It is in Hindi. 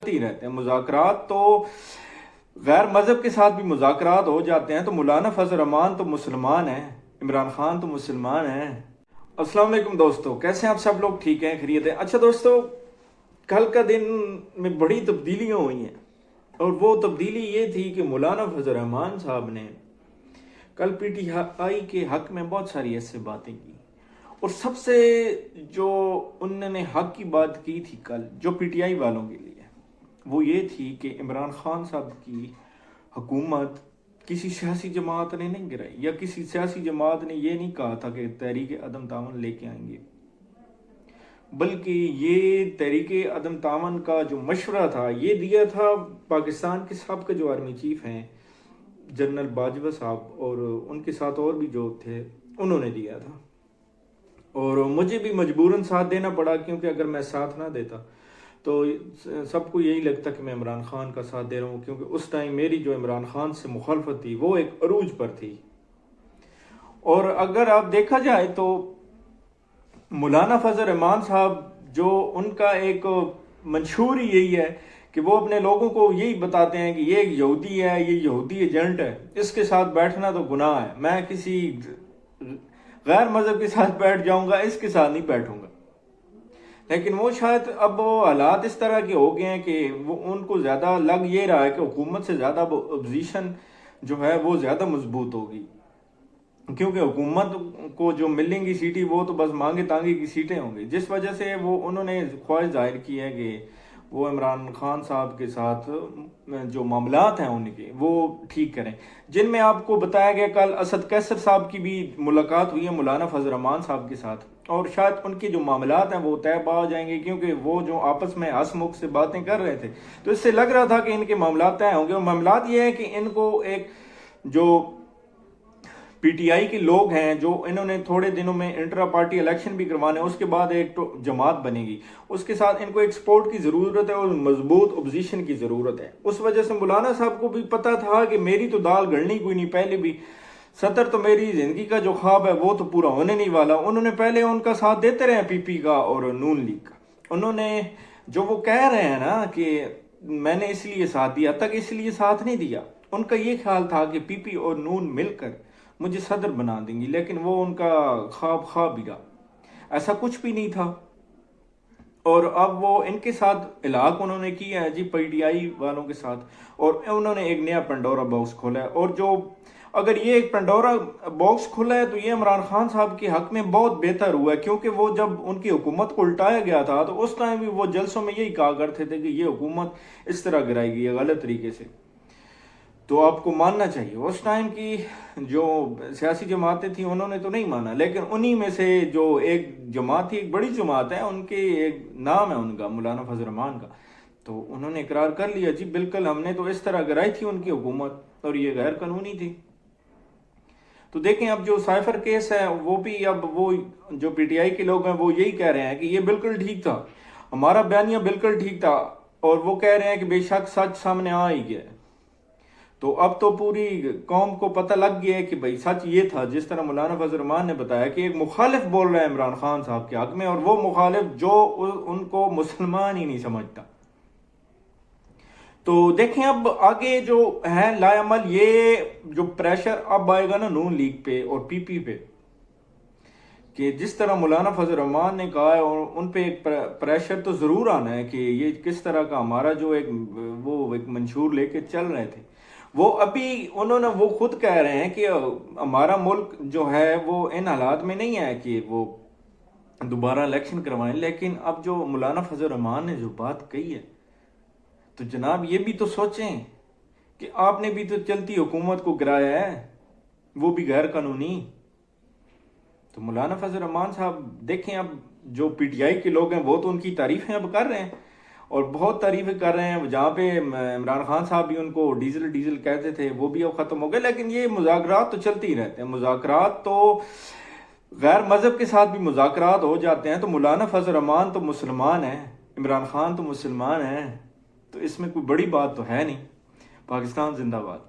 चलते ही रहते हैं। मुज़ाकरात तो गैर मज़हब के साथ भी मुज़ाकरात हो जाते हैं। तो मौलाना फजल रहमान तो मुसलमान हैं, इमरान खान तो मुसलमान हैं। अस्सलाम वालेकुम दोस्तों, कैसे हैं आप सब लोग? ठीक हैं, खैरियत है? अच्छा दोस्तों, कल का दिन में बड़ी तब्दीलियाँ हुई हैं और वो तब्दीली ये थी कि मौलाना फजल रहमान साहब ने कल पीटीआई के हक में बहुत सारी ऐसी बातें की। और सबसे जो उन्होंने हक की बात की थी कल जो पीटीआई वालों के लिए, वो ये थी कि इमरान खान साहब की हुकूमत किसी सियासी जमात ने नहीं गिराई, या किसी सियासी जमात ने ये नहीं कहा था कि तहरीक अदम तावन लेके आएंगे, बल्कि ये तहरीक अदम तावन का जो मशवरा था ये दिया था पाकिस्तान के सबके जो आर्मी चीफ हैं जनरल बाजवा साहब, और उनके साथ और भी जो थे उन्होंने दिया था। और मुझे भी मजबूरन साथ देना पड़ा, क्योंकि अगर मैं साथ ना देता तो सबको यही लगता कि मैं इमरान खान का साथ दे रहा हूँ, क्योंकि उस टाइम मेरी जो इमरान खान से मुखालफत थी वो एक अरूज पर थी। और अगर आप देखा जाए तो मौलाना फजल रहमान साहब जो उनका एक मंशूर ही यही है कि वो अपने लोगों को यही बताते हैं कि ये यहूदी है, ये यहूदी एजेंट है, इसके साथ बैठना तो गुनाह है, मैं किसी गैर मजहब के साथ बैठ जाऊंगा, इसके साथ नहीं बैठूंगा। लेकिन वो शायद अब वो हालात इस तरह के हो गए हैं कि वो उनको ज़्यादा लग ये रहा है कि हुकूमत से ज़्यादा अपोजिशन जो है वो ज़्यादा मजबूत होगी, क्योंकि हुकूमत को जो मिलेंगी सीटें वो तो बस मांगे तांगे की सीटें होंगी। जिस वजह से वो उन्होंने ख्वाहिश जाहिर की है कि वो इमरान खान साहब के साथ जो मामलात हैं उनके वो ठीक करें, जिनमें आपको बताया गया कल असद कैसर साहब की भी मुलाकात हुई है मौलाना फजल रहमान साहब के साथ, और शायद उनके जो मामलात हैं वो तय पा जाएंगे, क्योंकि वो जो आपस में हंसमुख से बातें कर रहे थे तो इससे लग रहा था कि इनके मामलात तय होंगे। और मामलात ये है कि इनको एक जो पीटीआई के लोग हैं जो इन्होंने थोड़े दिनों में इंट्रा पार्टी इलेक्शन भी करवाने, उसके बाद एक तो जमात बनेगी, उसके साथ इनको एक सपोर्ट की ज़रूरत है और मजबूत अपोजिशन की ज़रूरत है। उस वजह से मौलाना साहब को भी पता था कि मेरी तो दाल गलनी कोई नहीं, पहले भी सतर तो मेरी ज़िंदगी का जो ख्वाब है वो तो पूरा होने नहीं वाला। उन्होंने पहले उनका साथ देते रहे पीपी का और नून लीग का। उन्होंने जो वो कह रहे हैं ना कि मैंने इसलिए साथ दिया, तक इसलिए साथ नहीं दिया। उनका ये ख्याल था कि पीपी और नून मिलकर मुझे सदर बना देंगी, लेकिन वो उनका ख्वाब ही रहा, ऐसा कुछ भी नहीं था। और अब वो इनके साथ इलाक उन्होंने किया है जी पीटीआई वालों के साथ, और उन्होंने एक नया पंडोरा बॉक्स खोला है। और जो अगर ये एक पंडोरा बॉक्स खुला है तो ये इमरान खान साहब के हक में बहुत बेहतर हुआ है, क्योंकि वो जब उनकी हुकूमत को उल्टाया गया था तो उस टाइम भी वो जलसों में यही कहा करते थे कि ये हुकूमत इस तरह गिराई गई है गलत तरीके से। तो आपको मानना चाहिए उस टाइम की जो सियासी जमातें थी उन्होंने तो नहीं माना, लेकिन उन्हीं में से जो एक जमात थी, एक बड़ी जमात है, उनके एक नाम है उनका मौलाना फजल रहमान का, तो उन्होंने इकरार कर लिया जी बिल्कुल हमने तो इस तरह गिराई थी उनकी हुकूमत और ये गैर कानूनी थी। तो देखें अब जो साइफर केस है वो भी, अब वो जो पीटीआई के लोग हैं वो यही कह रहे हैं कि ये बिल्कुल ठीक था, हमारा बयानिया बिल्कुल ठीक था, और वो कह रहे हैं कि बेशक सच सामने आ ही गया। तो अब तो पूरी कौम को पता लग गया है कि भाई सच ये था जिस तरह मौलाना फजल रहमान ने बताया कि एक मुखालिफ बोल रहा है इमरान खान साहब के हक में, और वो मुखालिफ जो उनको मुसलमान ही नहीं समझता। तो देखें अब आगे जो है लायामल, ये जो प्रेशर अब आएगा ना नून लीग पे और पीपी पे, कि जिस तरह मौलाना फजल रहमान ने कहा है, और उन पे एक प्रेशर तो जरूर आना है कि ये किस तरह का हमारा जो एक वो एक मंशूर लेके चल रहे थे, वो अभी उन्होंने वो खुद कह रहे हैं कि हमारा मुल्क जो है वो इन हालात में नहीं है कि वो दोबारा इलेक्शन करवाएं। लेकिन अब जो मौलाना फजल रहमान ने जो बात कही है, तो जनाब ये भी तो सोचें कि आपने भी तो चलती हुकूमत को गिराया है, वो भी गैर कानूनी। तो मौलाना फजल रहमान साहब देखें, अब जो पीटीआई के लोग हैं वो तो उनकी तारीफें अब कर रहे हैं और बहुत तारीफें कर रहे हैं। जहाँ पे इमरान खान साहब भी उनको डीजल डीजल कहते थे वो भी अब ख़त्म हो गए। लेकिन ये मुज़ाकरात तो चलते ही रहते हैं, मुज़ाकरात तो गैर मज़हब के साथ भी मुज़ाकरात हो जाते हैं। तो मौलाना फजल रहमान तो मुसलमान है, इमरान खान तो मुसलमान है, तो इसमें कोई बड़ी बात तो है नहीं। पाकिस्तान जिंदाबाद।